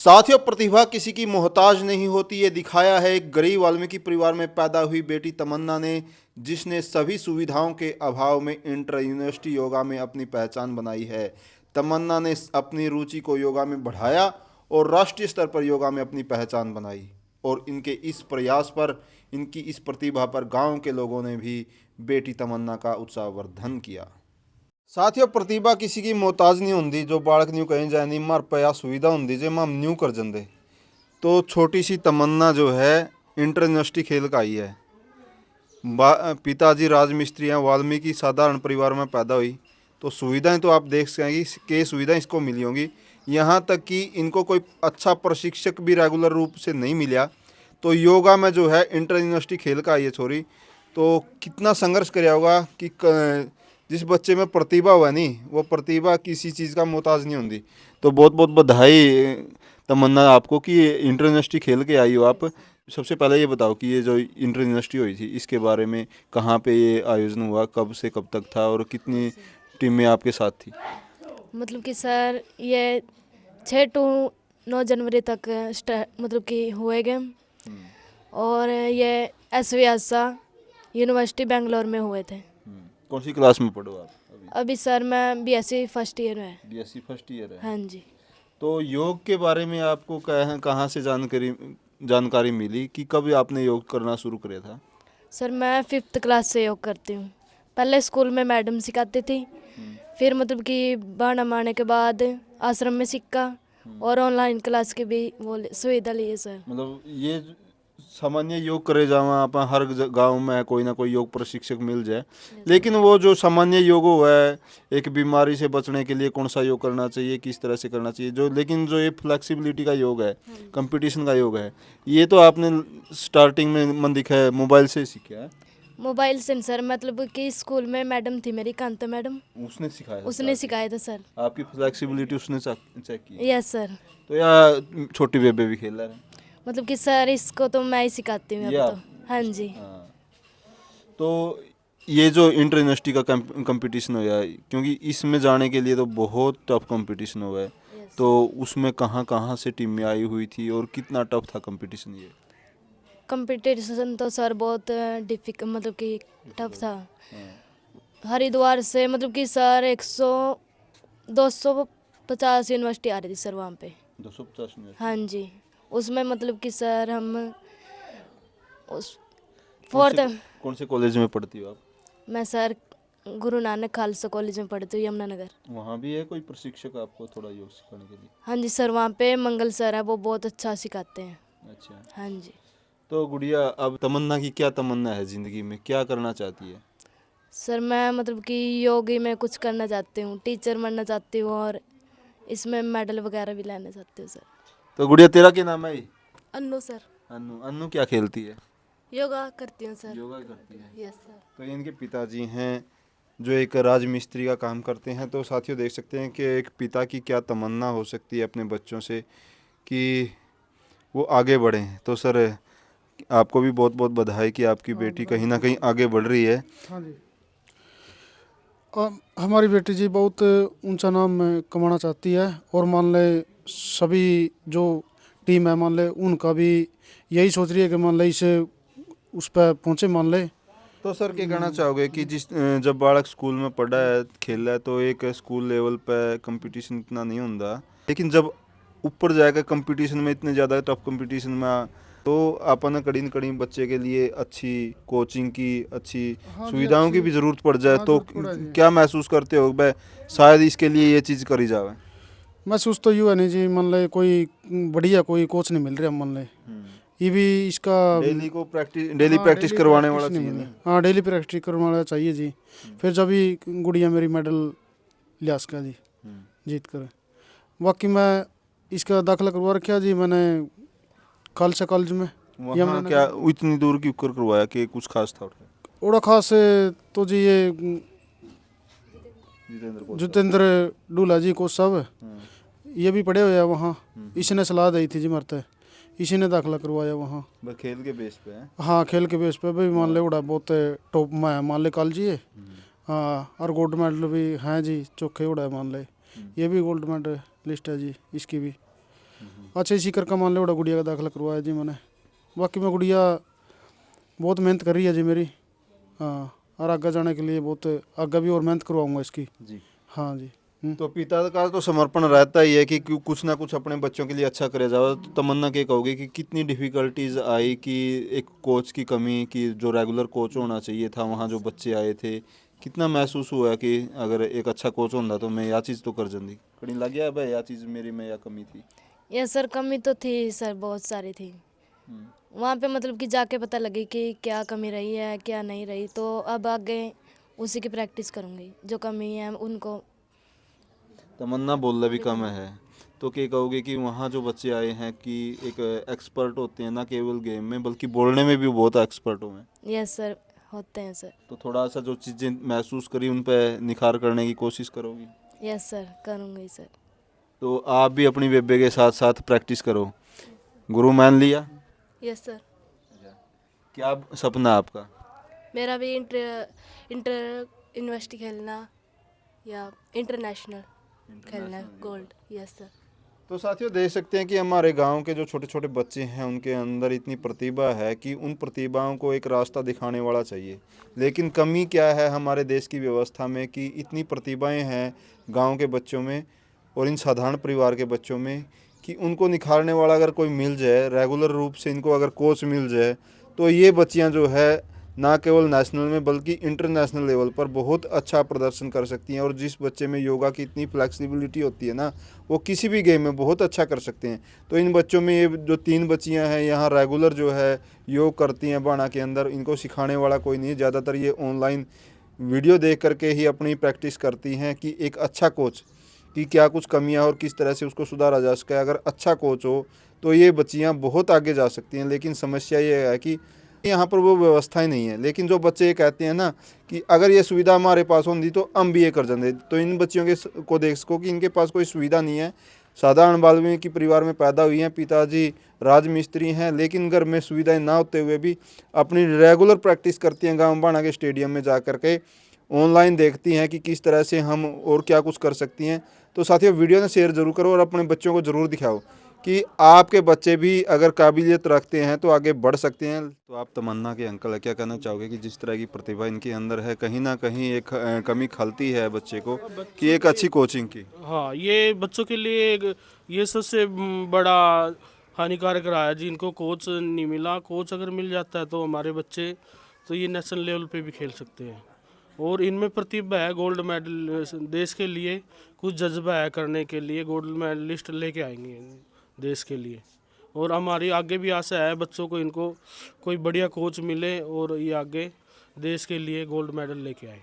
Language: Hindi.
साथियों, प्रतिभा किसी की मोहताज नहीं होती, ये दिखाया है एक गरीब वाल्मीकि परिवार में पैदा हुई बेटी तमन्ना ने, जिसने सभी सुविधाओं के अभाव में इंटर यूनिवर्सिटी योगा में अपनी पहचान बनाई है। तमन्ना ने अपनी रुचि को योगा में बढ़ाया और राष्ट्रीय स्तर पर योगा में अपनी पहचान बनाई। और इनके इस प्रयास पर, इनकी इस प्रतिभा पर गांव के लोगों ने भी बेटी तमन्ना का उत्साहवर्धन किया। साथियों, प्रतिभा किसी की मोहताज नहीं होंदी। जो बालक न्यू कहीं जाए नहीं मार पया सुविधा होंदी जे माम न्यू कर जंदे। तो छोटी सी तमन्ना जो है इंटर यूनिवर्सिटी खेल का आई है। पिताजी राजमिस्त्री हैं, वाल्मीकि साधारण परिवार में पैदा हुई। तो सुविधाएं तो आप देख सकेंगे कि सुविधाएं इसको मिली होंगी। यहाँ तक कि इनको कोई अच्छा प्रशिक्षक भी रेगुलर रूप से नहीं मिला। तो योगा में जो है इंटर यूनिवर्सिटी खेल का आई है छोरी। तो कितना संघर्ष कराया होगा कि जिस बच्चे में प्रतिभा हुआ नहीं, वो प्रतिभा किसी चीज़ का मोहताज नहीं होती। तो बहुत बहुत बधाई तमन्ना आपको कि इंटर यूनिवर्सिटी खेल के आई हो आप। सबसे पहले ये बताओ कि ये जो इंटर यूनिवर्सिटी हुई थी इसके बारे में, कहाँ पे ये आयोजन हुआ, कब से कब तक था और कितनी टीमें आपके साथ थी? मतलब कि सर ये 6 टू 9 जनवरी तक मतलब कि हुए गेम। और ये एसवीएसआ यूनिवर्सिटी बेंगलोर में हुए थे। कौन सी क्लास में पढ़ो आप अभी सर मैं बीएससी फर्स्ट ईयर है। बीएससी फर्स्ट ईयर है। हाँ जी। तो योग के बारे में आपको कहाँ से जानकारी मिली कि कब आपने योग करना शुरू किया था? सर मैं 5th क्लास से योग करती हूँ। पहले स्कूल में मैडम सिखाती थी, फिर मतलब कि बहाना मारने के बाद आश्रम में सीखा और ऑनलाइन क्लास की भी वो सुविधा ली है सर। मतलब ये सामान्य योग करे जावा आप हर गांव में कोई ना कोई योग प्रशिक्षक मिल जाए, लेकिन वो जो सामान्य योग है, एक बीमारी से बचने के लिए कौन सा योग करना चाहिए, किस तरह से करना चाहिए, लेकिन जो ये फ्लेक्सिबिलिटी का योग है, कंपटीशन का योग है, ये तो आपने स्टार्टिंग में मन दिखा है मोबाइल से सीखा है? मोबाइल से सर, मतलब कि स्कूल में मैडम थी मेरी, कांता मैडम, उसने सिखाया था सर। आपकी फ्लेक्सिबिलिटी उसने चेक की? Yes sir. तो या छोटी बेबे भी खेल रहा है? मतलब कि सर इसको तो मैं ही सिखाती हूँ अब तो। हाँ जी। हाँ। तो ये जो इंटर यूनिवर्सिटी का कंपटीशन हो है, क्योंकि इसमें जाने के लिए तो बहुत टफ कंपटीशन हुआ है, तो उसमें कहाँ कहाँ से टीमें आई हुई थी और कितना टफ था कंपटीशन? ये कंपटीशन तो सर बहुत डिफिकल्ट, मतलब कि टफ था। हरिद्वार से मतलब कि सर 250 यूनिवर्सिटी आ रही थी सर वहाँ पे। 250 में? हाँ जी। उसमें मतलब कि सर हम उस कौन से कॉलेज में पढ़ती हो आप? मैं सर गुरु नानक खालसा कॉलेज में पढ़ती हूँ, यमुनानगर। वहाँ भी है कोई प्रशिक्षक आपको थोड़ा योग सिखाने के लिए? हाँ जी सर, वहाँ पे मंगल सर है, वो बहुत अच्छा सिखाते हैं। अच्छा। हाँ जी। तो गुड़िया, अब तमन्ना की क्या तमन्ना है ज़िंदगी में, क्या करना चाहती है? सर मैं मतलब कि योगी में कुछ करना चाहती हूँ, टीचर बनना चाहती हूँ और इसमें मेडल वगैरह भी लेना चाहती हूँ सर। तो गुड़िया, तेरा क्या नाम है? अन्नू सर। अन्नू। अन्नू क्या खेलती है? योगा करती हूँ सर। योगा करती है। Yes sir. तो ये इनके पिताजी हैं जो एक राजमिस्त्री का काम करते हैं। तो साथियों, देख सकते हैं कि एक पिता की क्या तमन्ना हो सकती है अपने बच्चों से कि वो आगे बढ़ें। तो सर, आपको भी बहुत बहुत बधाई कि आपकी बेटी कहीं ना कहीं आगे बढ़ रही है। हाँ जी। हमारी बेटी जी बहुत ऊंचा नाम कमाना चाहती है और मान ले सभी जो टीम है, मान ले उनका भी यही सोच रही है कि मान ले इसे उस पर पहुँचे, मान ले। तो सर, क्या कहना चाहोगे कि जब बालक स्कूल में पढ़ा है, खेल रहा है, तो एक स्कूल लेवल पे कंपटीशन इतना नहीं होता, लेकिन जब ऊपर जाएगा कंपटीशन में, इतने ज़्यादा टफ कंपटीशन में, तो अपन कड़ी न कड़ी बच्चे के लिए अच्छी कोचिंग की, अच्छी सुविधाओं की भी ज़रूरत पड़ जाए। तो क्या महसूस करते हो भाई, शायद इसके लिए ये चीज़ करी जाए? महसूस तो यूँ है नहीं जी, मान ले कोई बढ़िया कोई कोच नहीं मिल रहा, मान ले ये भी इसका डेली प्रैक्टिस करवाने वाला चाहिए ना? हाँ, डेली प्रैक्टिस करवाना वाला चाहिए जी। फिर जब ही गुड़िया मेरी मेडल लिया सका जी, जीत कर। बाकी मैं इसका दाखिला करवा रखा जी मैंने खालसा कॉलेज में। वहाँ क्या इतनी दूर क्यों करवाया, कि कुछ खास था? ओड़ा खास तो जी ये जितेंद्र डूला जी को सब ये भी पढ़े हुए हैं वहाँ, इसने सलाह दी थी जी मरते, इसी ने दाखिला करवाया वहाँ। बस खेल के बेस पे है? हाँ, खेल के बेस पे भी मान ले उड़ा बहुत टॉप में है, मान ले कॉलेज ये। हाँ, और गोल्ड मेडल भी हैं जी, चौके उड़ा है मान ले, ये भी गोल्ड मेडल लिस्ट है जी इसकी भी। अच्छा इसी करके मान लो गुड़िया का दाखिला करवाया जी मैंने। बाकी मैं गुड़िया बहुत मेहनत कर रही है जी मेरी। हाँ, और आगे जाने के लिए बहुत आगे भी और मेहनत करवाऊंगा इसकी। जी। हाँ जी। तो पिता का तो समर्पण रहता ही है कि कुछ ना कुछ अपने बच्चों के लिए अच्छा करे जाओ। तो तमन्ना क्या कहोगे कि कितनी डिफिकल्टीज आई कि एक कोच की कमी, कि जो रेगुलर कोच होना चाहिए था वहाँ जो बच्चे आए थे, कितना महसूस हुआ कि अगर एक अच्छा कोच होता तो मैं यह चीज़ तो कर जंदी कड़ी लग गया भाई यह चीज़ मेरी में या कमी थी। ये सर कमी तो थी सर, बहुत सारी थी। वहाँ पे मतलब कि जाके पता लगी कि क्या कमी रही है क्या नहीं रही, तो अब आगे उसी की प्रैक्टिस करूँगी, जो कमी है उनको। तमन्ना बोलना भी कम है, तो क्या कहोगे कि वहाँ जो बच्चे आए हैं कि एक एक्सपर्ट होते हैं ना केवल गेम में बल्कि बोलने में भी बहुत एक्सपर्ट हुए हैं। यस सर, होते हैं सर। तो थोड़ा सा जो चीज़ें महसूस करी उन पर निखार करने की कोशिश करोगी। यस सर, करूँगी सर। तो आप भी अपनी बेबे के साथ साथ प्रैक्टिस करो। गुरु मान लिया। Yes sir. क्या सपना है आपका? मेरा भी इंटर इंटर यूनिवर्सिटी खेलना या इंटरनेशनल खेलना, गोल्ड। Yes sir. तो साथियों देख सकते हैं कि हमारे गांव के जो छोटे छोटे बच्चे हैं उनके अंदर इतनी प्रतिभा है कि उन प्रतिभाओं को एक रास्ता दिखाने वाला चाहिए। लेकिन कमी क्या है हमारे देश की व्यवस्था में कि इतनी प्रतिभाएं हैं गांव के बच्चों में और इन साधारण परिवार के बच्चों में कि उनको निखारने वाला अगर कोई मिल जाए, रेगुलर रूप से इनको अगर कोच मिल जाए, तो ये बच्चियां जो है ना केवल नेशनल में बल्कि इंटरनेशनल लेवल पर बहुत अच्छा प्रदर्शन कर सकती हैं। और जिस बच्चे में योगा की इतनी फ्लेक्सिबिलिटी होती है ना, वो किसी भी गेम में बहुत अच्छा कर सकते हैं। तो इन बच्चों में ये जो 3 बच्चियां हैं यहाँ रेगुलर जो है योग करती हैं बाणा के अंदर, इनको सिखाने वाला कोई नहीं है, ज़्यादातर ये ऑनलाइन वीडियो देख करके ही अपनी प्रैक्टिस करती हैं कि एक अच्छा कोच की क्या कुछ कमियां और किस तरह से उसको सुधारा जा सके। अगर अच्छा कोच हो तो ये बच्चियां बहुत आगे जा सकती हैं। लेकिन समस्या ये है कि यहाँ पर वो व्यवस्था ही नहीं है। लेकिन जो बच्चे ये कहते हैं ना कि अगर ये सुविधा हमारे पास होती तो हम भी ये कर देंगे, तो इन बच्चियों के को देख सको कि इनके पास कोई सुविधा नहीं है। साधारण वाल्मीकि परिवार में पैदा हुई हैं, पिताजी राजमिस्त्री हैं, लेकिन घर में सुविधाएं ना होते हुए भी अपनी रेगुलर प्रैक्टिस करती हैं गाँव बाणा के स्टेडियम में जा कर के। ऑनलाइन देखती हैं कि किस तरह से हम और क्या कुछ कर सकती हैं। तो साथियों वीडियो ने शेयर ज़रूर करो और अपने बच्चों को ज़रूर दिखाओ कि आपके बच्चे भी अगर काबिलियत रखते हैं तो आगे बढ़ सकते हैं। तो आप तमन्ना के अंकल क्या कहना चाहोगे कि जिस तरह की प्रतिभा इनके अंदर है कहीं ना कहीं एक कमी खलती है बच्चे को कि एक अच्छी कोचिंग की। हाँ, ये बच्चों के लिए ये सबसे बड़ा हानिकारक रहा है जी। इनको कोच नहीं मिला। कोच अगर मिल जाता है तो हमारे बच्चे तो ये नेशनल लेवल पे भी खेल सकते हैं। और इनमें प्रतिभा है, गोल्ड मेडल देश के लिए कुछ जज्बा है करने के लिए, गोल्ड मेडलिस्ट लेके आएंगे देश के लिए। और हमारी आगे भी आशा है बच्चों को, इनको कोई बढ़िया कोच मिले और ये आगे देश के लिए गोल्ड मेडल लेके आए।